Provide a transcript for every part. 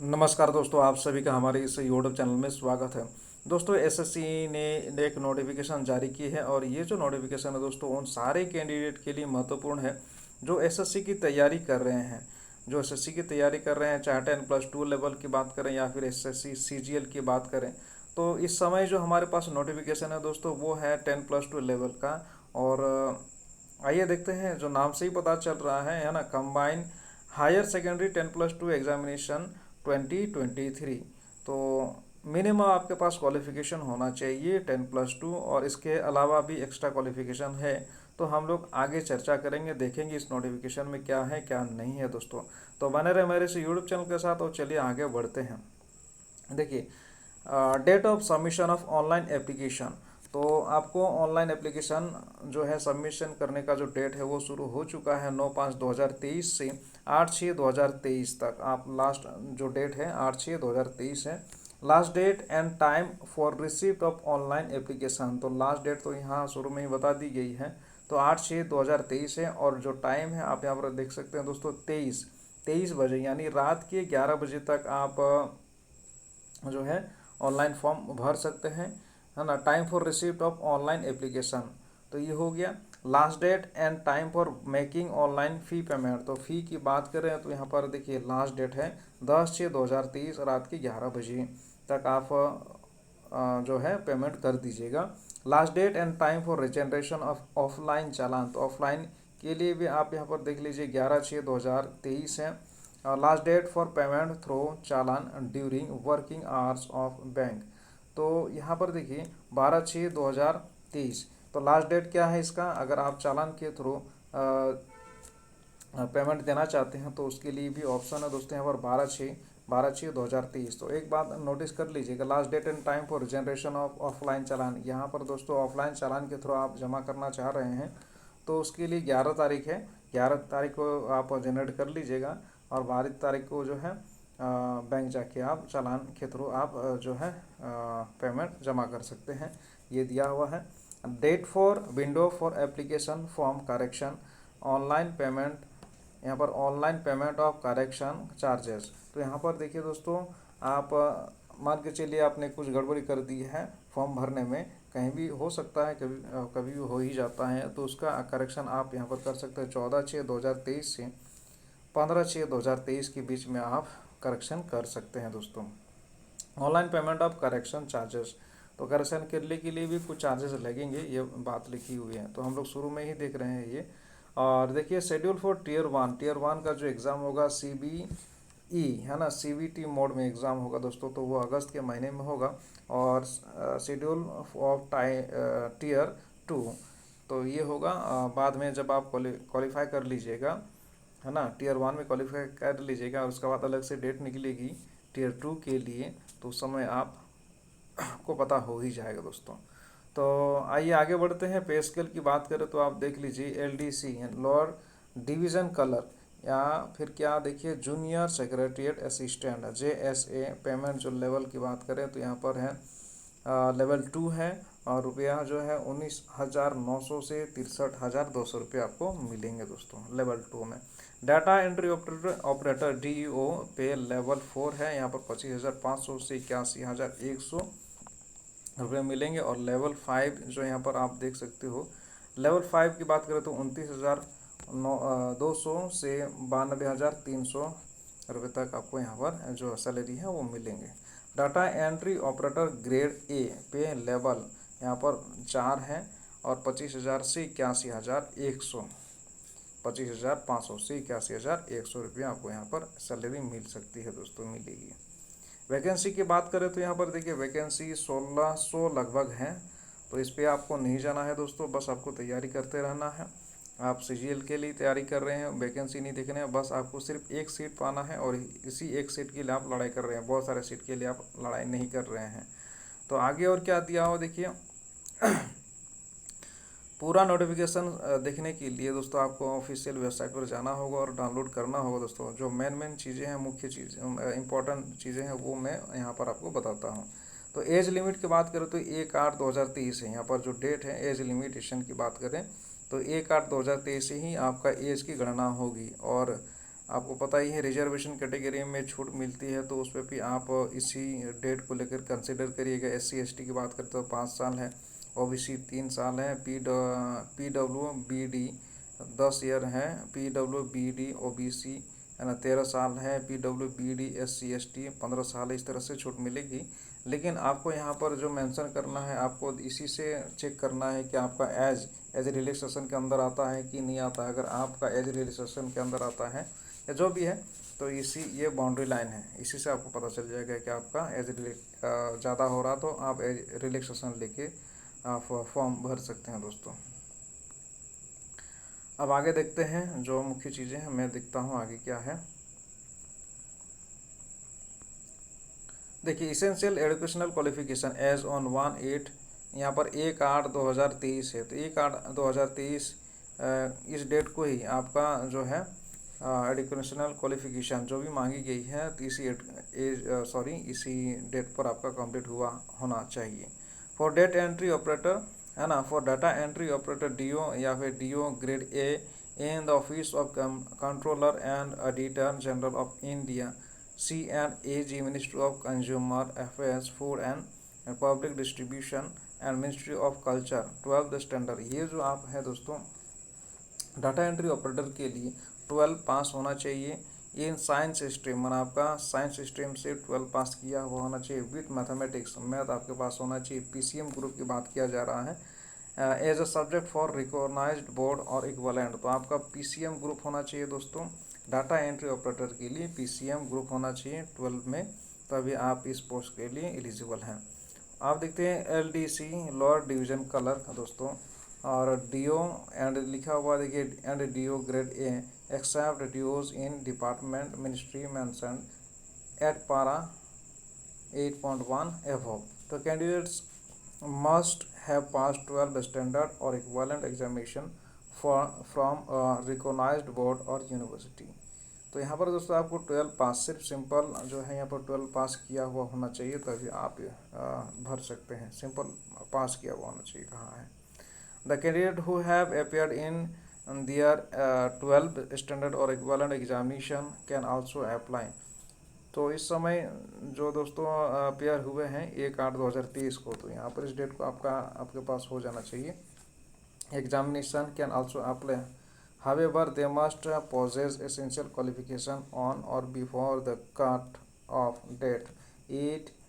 नमस्कार दोस्तों, आप सभी का हमारे इस यूट्यूब चैनल में स्वागत है। दोस्तों, एसएससी ने एक नोटिफिकेशन जारी की है और ये जो नोटिफिकेशन है दोस्तों उन सारे कैंडिडेट के लिए महत्वपूर्ण है जो एसएससी की तैयारी कर रहे हैं। जो एसएससी की तैयारी कर रहे हैं, चाहे 10+2 लेवल की बात करें या फिर एसएससी सीजीएल की बात करें, तो इस समय जो हमारे पास नोटिफिकेशन है दोस्तों वो है 10+2 लेवल का। और आइए देखते हैं, जो नाम से ही पता चल रहा है ना, कंबाइन हायर सेकेंडरी 10+2 एग्जामिनेशन 2023। तो मिनिमम आपके पास क्वालिफिकेशन होना चाहिए 10+2, और इसके अलावा भी एक्स्ट्रा क्वालिफिकेशन है। तो हम लोग आगे चर्चा करेंगे, देखेंगे इस नोटिफिकेशन में क्या है क्या नहीं है दोस्तों। तो बने रहे मेरे इस यूट्यूब चैनल के साथ और चलिए आगे बढ़ते हैं। देखिए, date of submission of online application. तो आपको ऑनलाइन एप्लीकेशन जो है सबमिशन करने का जो डेट है वो शुरू हो चुका है 9/5/2023 से 8/6/2023 तक। आप लास्ट जो डेट है 8/6/2023 है last date. And time for receipt of online application, तो लास्ट डेट तो यहाँ शुरू में ही बता दी गई है, तो 8/6/2023 है। और जो टाइम है आप यहाँ पर देख सकते हैं दोस्तों, 23 बजे यानी रात के 11 बजे तक आप जो है ऑनलाइन फॉर्म भर सकते हैं, है ना। Time for receipt of online application, तो ये हो गया। Last date and time for making online fee payment, तो फ़ी की बात करें तो यहाँ पर देखिए लास्ट डेट है 10/6/2023 रात के 11 बजे तक आप जो है पेमेंट कर दीजिएगा। Last date and time for regeneration of offline चालान, तो ऑफलाइन के लिए भी आप यहाँ पर देख लीजिए 11/6/2023 है। Last date for payment through challan during working hours of bank, तो यहाँ पर देखिए 12/6/2023। तो लास्ट डेट क्या है इसका, अगर आप चालान के थ्रू पेमेंट देना चाहते हैं तो उसके लिए भी ऑप्शन है दोस्तों यहाँ पर 12/6/2023। तो एक बात नोटिस कर लीजिएगा, last date and time for generation of offline चालान, यहाँ पर दोस्तों ऑफलाइन चालान के थ्रू आप जमा करना चाह रहे हैं तो उसके लिए 11 तारीख है। 11 तारीख को आप जनरेट कर लीजिएगा और 12 तारीख को जो है बैंक जाके आप चालान के थ्रू आप जो है पेमेंट जमा कर सकते हैं, ये दिया हुआ है। Date for window for application form correction online payment, यहाँ पर online payment of correction charges. तो यहाँ पर देखिए दोस्तों, आप मान के चलिए आपने कुछ गड़बड़ी कर दी है फॉर्म भरने में, कहीं भी हो सकता है, कभी कभी हो ही जाता है, तो उसका करेक्शन आप यहाँ पर कर सकते हैं 14/6/2023 से 15/6/2023 के बीच में आप करेक्शन कर सकते हैं दोस्तों। Online payment of correction charges, तो करेक्शन करने के लिए भी कुछ चार्जेस लगेंगे, ये बात लिखी हुई है, तो हम लोग शुरू में ही देख रहे हैं ये। और देखिए शेड्यूल फॉर टीयर 1 का जो एग्ज़ाम होगा CBE, है ना, CBT मोड में एग्ज़ाम होगा दोस्तों, तो वो अगस्त के महीने में होगा। और शेड्यूल ऑफ टीयर 2, तो ये होगा बाद में जब आप क्वालिफाई कर लीजिएगा, है ना, टीयर 1 में क्वालिफाई कर लीजिएगा और उसके बाद अलग से डेट निकलेगी टीयर 2 के लिए, तो उस समय आपको पता हो ही जाएगा दोस्तों। तो आइए आगे बढ़ते हैं। पे स्केल की बात करें तो आप देख लीजिए LDC लोअर डिवीज़न कलर, या फिर क्या देखिए junior secretariat assistant JSA payment जो लेवल की बात करें तो यहाँ पर है लेवल 2 है, और रुपया जो है 19,900 से 63,200 रुपये आपको मिलेंगे दोस्तों लेवल 2 में। डाटा एंट्री ऑपरेटर DEO पे लेवल 4 है, यहाँ पर 25,500 से 81,100 रुपये मिलेंगे। और लेवल 5 जो यहाँ पर आप देख सकते हो, लेवल 5 की बात करें तो 29,200 से 92,300 रुपये तक आपको यहाँ पर जो सैलरी है वो मिलेंगे। Data entry operator grade A पे लेवल यहाँ पर 4 है, और 25,000 से 81,100, 25,500 से 81,100 रुपये आपको यहाँ पर सैलरी मिल सकती है दोस्तों, मिलेगी। वैकेंसी की बात करें तो यहाँ पर देखिए वैकेंसी 1,600 लगभग है, तो इस पर आपको नहीं जाना है दोस्तों, बस आपको तैयारी करते रहना है। आप CGL के लिए तैयारी कर रहे हैं, वैकेंसी नहीं देखने हैं, बस आपको सिर्फ एक सीट पाना है और इसी एक सीट के लिए आप लड़ाई कर रहे हैं, बहुत सारे सीट के लिए आप लड़ाई नहीं कर रहे हैं। तो आगे और क्या दिया हो देखिए। पूरा नोटिफिकेशन देखने के लिए दोस्तों आपको ऑफिशियल वेबसाइट पर जाना होगा और डाउनलोड करना होगा दोस्तों। जो मेन चीज़ें हैं, मुख्य चीज़ इंपॉर्टेंट चीज़ें हैं, वो मैं यहाँ पर आपको बताता हूँ। तो एज लिमिट की बात करें तो 1/8/2023 है, यहाँ पर जो डेट है एज लिमिटेशन की बात करें तो 1/8/2023 से ही आपका एज की गणना होगी। और आपको पता ही है रिजर्वेशन कैटेगरी में छूट मिलती है, तो उस पर भी आप इसी डेट को लेकर कंसिडर करिएगा। SC ST की बात करते तो 5 साल है, OBC 3 साल है, PWBD 10 ईयर है, PWBD OBC है ना 13 साल है, PWBD SC ST 15 साल है। इस तरह से छूट मिलेगी। लेकिन आपको यहाँ पर जो मेंशन करना है, आपको इसी से चेक करना है कि आपका एज रिलैक्सेशन के अंदर आता है कि नहीं आता है। अगर आपका एज रिलैक्सेशन के अंदर आता है या जो भी है, तो ये बाउंड्री लाइन है, इसी से आपको पता चल जाएगा कि आपका एज ज़्यादा हो रहा, तो आप एज रिलैक्सेशन लेके आप फॉर्म भर सकते हैं दोस्तों। अब आगे देखते हैं जो मुख्य चीज़ें हैं, मैं देखता हूँ आगे क्या है। देखिए, essential educational qualification as on 1/8, यहाँ पर 1/8/2023 है। तो 1/8/2023 इस डेट को ही आपका जो है एजुकेशनल क्वालिफिकेशन जो भी मांगी गई है, तो इसी डेट पर आपका कंप्लीट हुआ होना चाहिए। फॉर डेटा एंट्री ऑपरेटर है ना, for data entry operator DO या फिर DO grade A in the office of controller and auditor general of India, C&AG, ministry of consumer affairs, food and public distribution and ministry of culture 12th standard. ये जो आप है दोस्तों, data entry operator के लिए 12 पास होना चाहिए। In science stream, मैंने आपका साइंस स्ट्रीम से 12 पास किया हुआ होना चाहिए। विथ मैथमेटिक्स, मैथ आपके पास होना चाहिए। PCM ग्रुप की बात किया जा रहा है, as a subject for recognised board और इक्वलेंट, तो आपका PCM ग्रुप होना चाहिए दोस्तों। डाटा एंट्री ऑपरेटर के लिए PCM ग्रुप होना चाहिए 12 में, तभी आप इस पोस्ट के लिए एलिजिबल हैं। आप देखते हैं LDC लोअर डिवीज़न क्लर्क दोस्तों, और DO एंड लिखा हुआ देखिए, and DO grade A except dues in department ministry mention at para 8.1 above. तो candidates must have pass 12 standard और equivalent examination from recognised board और यूनिवर्सिटी। तो यहाँ पर दोस्तों आपको 12 पास, सिर्फ सिंपल जो है यहाँ पर 12 पास किया हुआ होना चाहिए, तभी आप भर सकते हैं। सिंपल पास किया हुआ होना चाहिए, कहाँ है। The candidate who have appeared in their 12 standard और equivalent examination can also apply. तो इस समय जो दोस्तों अपियर हुए हैं 1/8/2023 को, तो यहाँ पर इस डेट को आपके पास हो जाना चाहिए। Examination can also apply, however they must possess essential qualification on or before the cut off date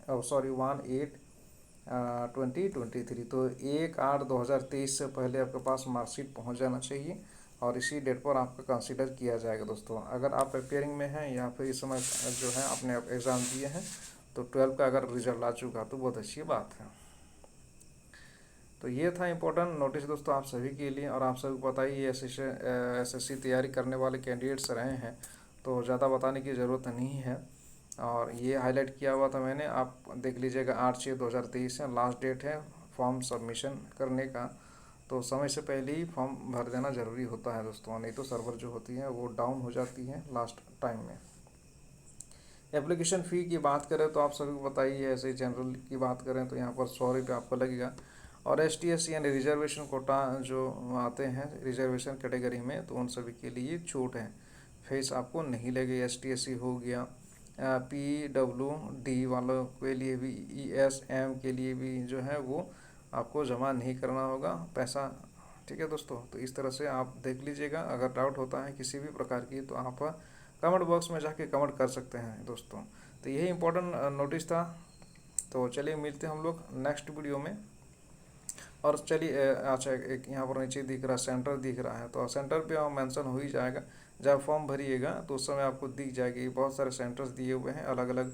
1/8/2023। तो 1/8/2023 से पहले आपके पास मार्कशीट पहुंच जाना चाहिए, और इसी डेट पर आपका कंसीडर किया जाएगा दोस्तों। अगर आप अपेयरिंग में हैं या फिर इस समय जो है आपने एग्ज़ाम दिए हैं, तो 12 का अगर रिजल्ट आ चुका तो बहुत अच्छी बात है। तो ये था इम्पोर्टेंट नोटिस दोस्तों आप सभी के लिए। और आप सभी को पता ही SSC तैयारी करने वाले कैंडिडेट्स रहे हैं, तो ज़्यादा बताने की ज़रूरत नहीं है। और ये हाईलाइट किया हुआ था मैंने, आप देख लीजिएगा। 8/6/2023 है लास्ट डेट है फॉर्म सबमिशन करने का, तो समय से पहले ही फॉर्म भर देना ज़रूरी होता है दोस्तों, नहीं तो सर्वर जो होती है वो डाउन हो जाती है लास्ट टाइम में। एप्लीकेशन फ़ी की बात करें तो आप सभी को पता ही है, ऐसे जनरल की बात करें तो यहाँ पर 100 रुपये आपको लगेगा। और ST SC यानी रिजर्वेशन कोटा जो आते हैं रिजर्वेशन कैटेगरी में, तो उन सभी के लिए छूट है, फीस आपको नहीं लगेगी। ST SC हो गया, PWD वालों के लिए भी, ESM के लिए भी जो है वो आपको जमा नहीं करना होगा पैसा। ठीक है दोस्तों, तो इस तरह से आप देख लीजिएगा। अगर डाउट होता है किसी भी प्रकार की, तो आप कमेंट बॉक्स में जाके कमेंट कर सकते हैं दोस्तों। तो यही इम्पोर्टेंट नोटिस था। तो चलिए मिलते हैं हम लोग नेक्स्ट वीडियो में। और चलिए अच्छा, एक यहाँ पर नीचे दिख रहा है सेंटर दिख रहा है, तो सेंटर पे मेंशन हो ही जाएगा। जब फॉर्म भरिएगा तो उस समय आपको दिख जाएगी, बहुत सारे सेंटर्स दिए हुए हैं अलग अलग,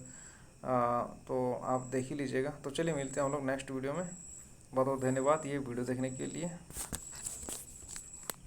तो आप देख ही लीजिएगा। तो चलिए मिलते हैं हम लोग नेक्स्ट वीडियो में। बहुत बहुत धन्यवाद ये वीडियो देखने के लिए।